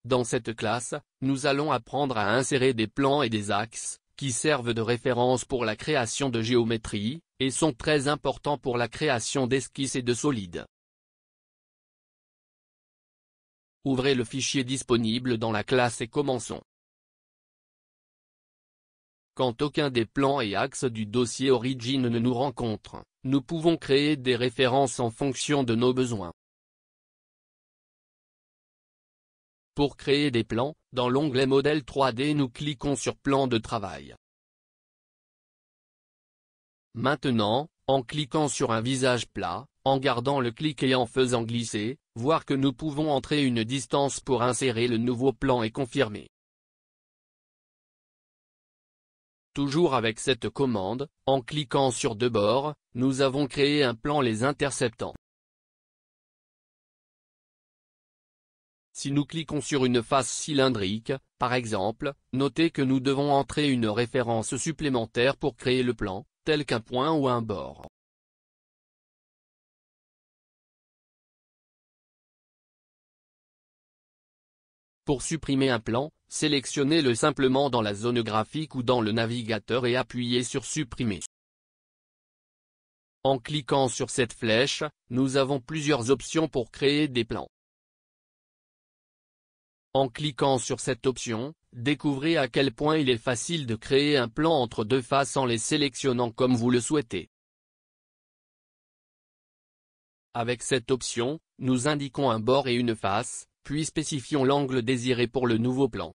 Dans cette classe, nous allons apprendre à insérer des plans et des axes, qui servent de référence pour la création de géométrie, et sont très importants pour la création d'esquisses et de solides. Ouvrez le fichier disponible dans la classe et commençons. Quand aucun des plans et axes du dossier Origine ne nous rencontre, nous pouvons créer des références en fonction de nos besoins. Pour créer des plans, dans l'onglet Modèle 3D nous cliquons sur Plan de travail. Maintenant, en cliquant sur un visage plat, en gardant le clic et en faisant glisser, voir que nous pouvons entrer une distance pour insérer le nouveau plan et confirmer. Toujours avec cette commande, en cliquant sur deux bords, nous avons créé un plan les interceptant. Si nous cliquons sur une face cylindrique, par exemple, notez que nous devons entrer une référence supplémentaire pour créer le plan, tel qu'un point ou un bord. Pour supprimer un plan, sélectionnez-le simplement dans la zone graphique ou dans le navigateur et appuyez sur Supprimer. En cliquant sur cette flèche, nous avons plusieurs options pour créer des plans. En cliquant sur cette option, découvrez à quel point il est facile de créer un plan entre deux faces en les sélectionnant comme vous le souhaitez. Avec cette option, nous indiquons un bord et une face, puis spécifions l'angle désiré pour le nouveau plan.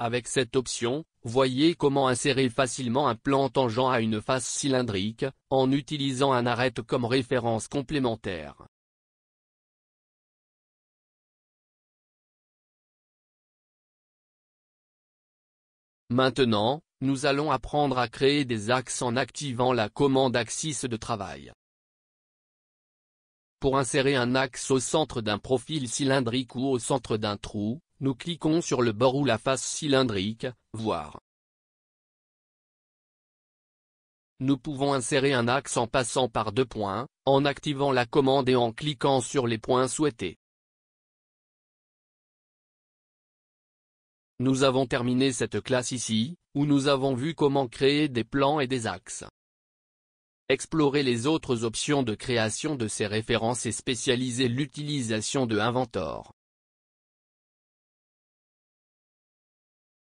Avec cette option, voyez comment insérer facilement un plan tangent à une face cylindrique, en utilisant un arête comme référence complémentaire. Maintenant, nous allons apprendre à créer des axes en activant la commande Axis de travail. Pour insérer un axe au centre d'un profil cylindrique ou au centre d'un trou, nous cliquons sur le bord ou la face cylindrique, voir. Nous pouvons insérer un axe en passant par deux points, en activant la commande et en cliquant sur les points souhaités. Nous avons terminé cette classe ici, où nous avons vu comment créer des plans et des axes. Explorez les autres options de création de ces références et spécialisez l'utilisation de Inventor.